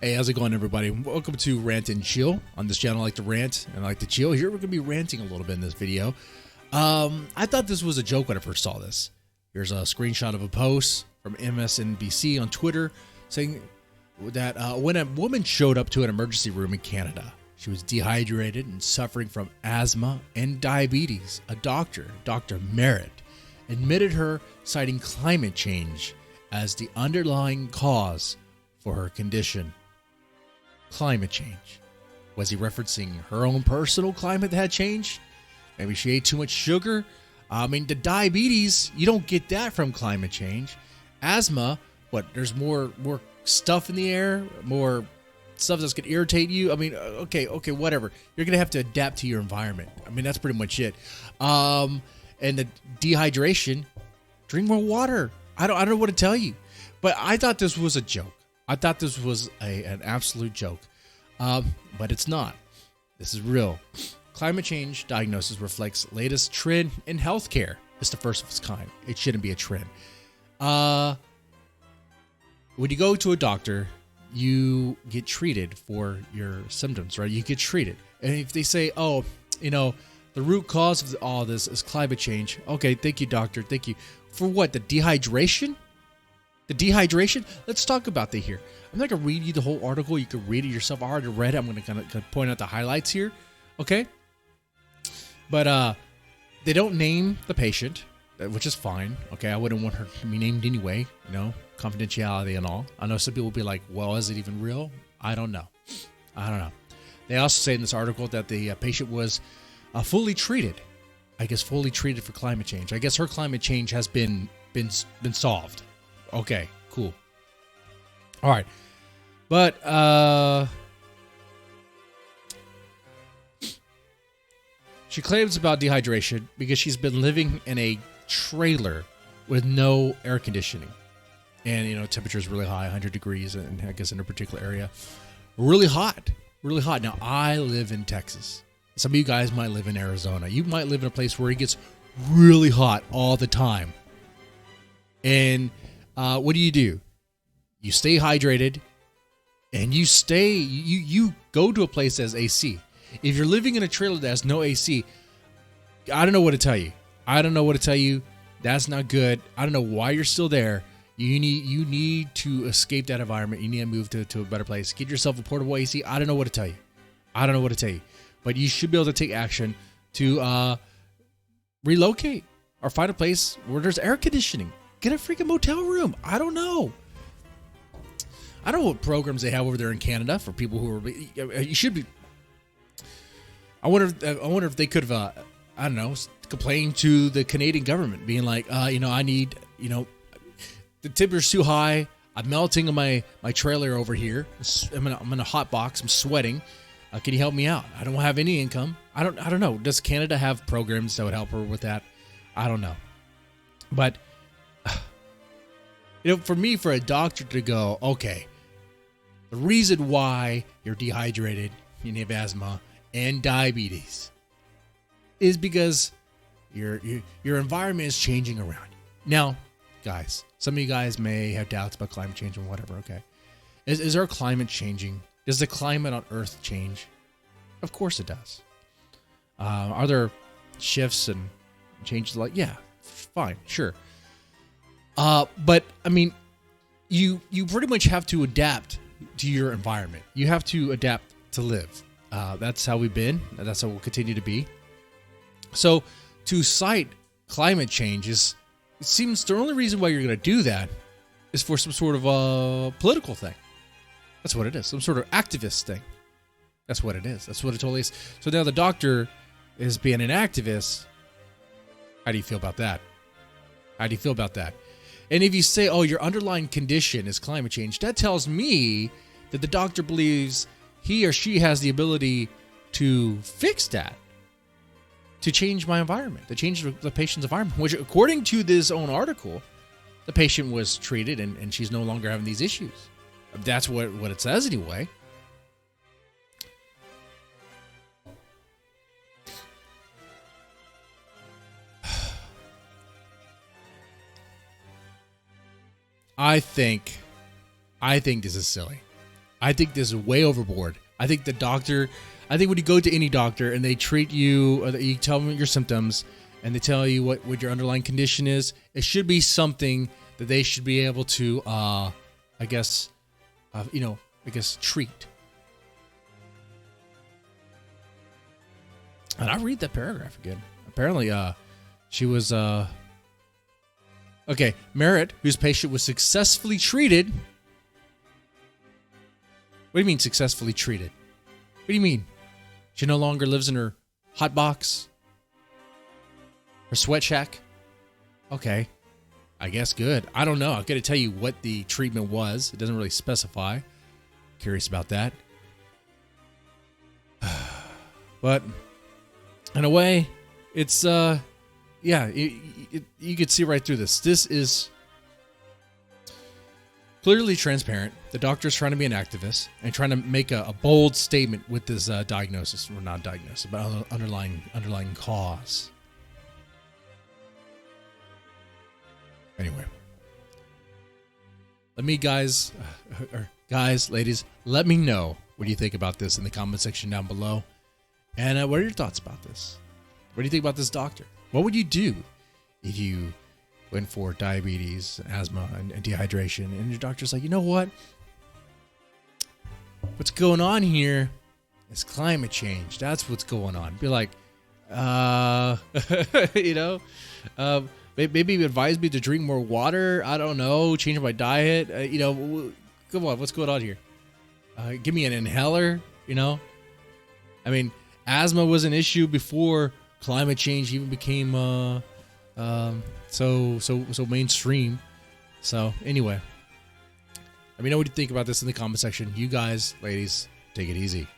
Hey, how's it going, everybody? Welcome to Rant and Chill. On this channel, I like to rant and I like to chill. Here, we're going to be ranting a little bit in this video. I thought this was a joke when I first saw this. Here's a screenshot of a post from MSNBC on Twitter saying that when a woman showed up to an emergency room in Canada, she was dehydrated and suffering from asthma and diabetes. A doctor, Dr. Merritt, admitted her, citing climate change as the underlying cause for her condition. Climate change. Was he referencing her own personal climate that had changed? Maybe she ate too much sugar. I mean, the diabetes, you don't get that from climate change. Asthma, what? There's more stuff in the air, more stuff that's gonna irritate you. I mean, okay, whatever. You're gonna have to adapt to your environment. I mean, that's pretty much it. And the dehydration, drink more water. I don't know what to tell you, but I thought this was a joke. I thought this was an absolute joke, but it's not. This is real. Climate change diagnosis reflects latest trend in healthcare. It's the first of its kind. It shouldn't be a trend. When you go to a doctor, you get treated for your symptoms, right? You get treated. And if they say, oh, you know, the root cause of all this is climate change. Okay, thank you, doctor. Thank you. For what? The dehydration? The dehydration? Let's talk about that here. I'm not going to read you the whole article. You can read it yourself. I already read it. I'm going to point out the highlights here. Okay? But they don't name the patient, which is fine. Okay, I wouldn't want her to be named anyway. You know, confidentiality and all. I know some people will be like, well, is it even real? I don't know. They also say in this article that the patient was fully treated. I guess fully treated for climate change. I guess her climate change has been solved. Okay, cool. All right. But she claims about dehydration because she's been living in a trailer with no air conditioning. And, you know, temperature is really high, 100 degrees, and I guess in a particular area. Really hot. Really hot. Now, I live in Texas. Some of you guys might live in Arizona. You might live in a place where it gets really hot all the time. And what do? You stay hydrated, and you go to a place that has AC. If you're living in a trailer that has no AC, I don't know what to tell you. That's not good. I don't know why you're still there. You need to escape that environment. You need to move to a better place. Get yourself a portable AC. I don't know what to tell you. But you should be able to take action to relocate or find a place where there's air conditioning. Get a freaking motel room. I don't know what programs they have over there in Canada for people who are. You should be. I wonder if they could have. I don't know. Complained to the Canadian government, being like, I need. The temperature's too high. I'm melting in my trailer over here. I'm in a hot box. I'm sweating. Can you help me out? I don't have any income. I don't know. Does Canada have programs that would help her with that? I don't know. But for a doctor to go, okay, the reason why you're dehydrated, you have asthma and diabetes, is because your environment is changing around you. Now, guys, some of you guys may have doubts about climate change and whatever. Okay, is our climate changing? Does the climate on Earth change? Of course it does. Are there shifts and changes? Like, yeah, fine, sure. But I mean, you pretty much have to adapt to your environment. You have to adapt to live. That's how we've been. And that's how we'll continue to be. So to cite climate change it seems the only reason why you're going to do that is for some sort of a political thing. That's what it is. Some sort of activist thing. That's what it is. That's what it totally is. So now the doctor is being an activist. How do you feel about that? And if you say, oh, your underlying condition is climate change, that tells me that the doctor believes he or she has the ability to fix that, to change my environment, to change the patient's environment, which according to this own article, the patient was treated and she's no longer having these issues. That's what it says anyway. I think this is silly. I think this is way overboard. I think when you go to any doctor and they treat you, or you tell them your symptoms, and they tell you what your underlying condition is, it should be something that they should be able to, treat. And I read that paragraph again. Apparently, she was, Merritt, whose patient was successfully treated. What do you mean successfully treated? What do you mean? She no longer lives in her hot box? Her sweat shack? Okay. I guess good. I don't know. I've got to tell you what the treatment was. It doesn't really specify. Curious about that. But in a way, it's, you could see right through this. This is clearly transparent. The doctor's trying to be an activist and trying to make a bold statement with this diagnosis, or not diagnosis, but underlying cause. Anyway, let me guys, ladies, let me know what do you think about this in the comment section down below. And what are your thoughts about this? What do you think about this doctor? What would you do if you went for diabetes, asthma, and dehydration, and your doctor's like, you know what? What's going on here is climate change. That's what's going on. Be like, maybe advise me to drink more water. I don't know. Change my diet. Come on. What's going on here? Give me an inhaler. I mean, asthma was an issue before climate change even became so mainstream. So anyway, let me know what you think about this in the comment section. You guys, ladies, take it easy.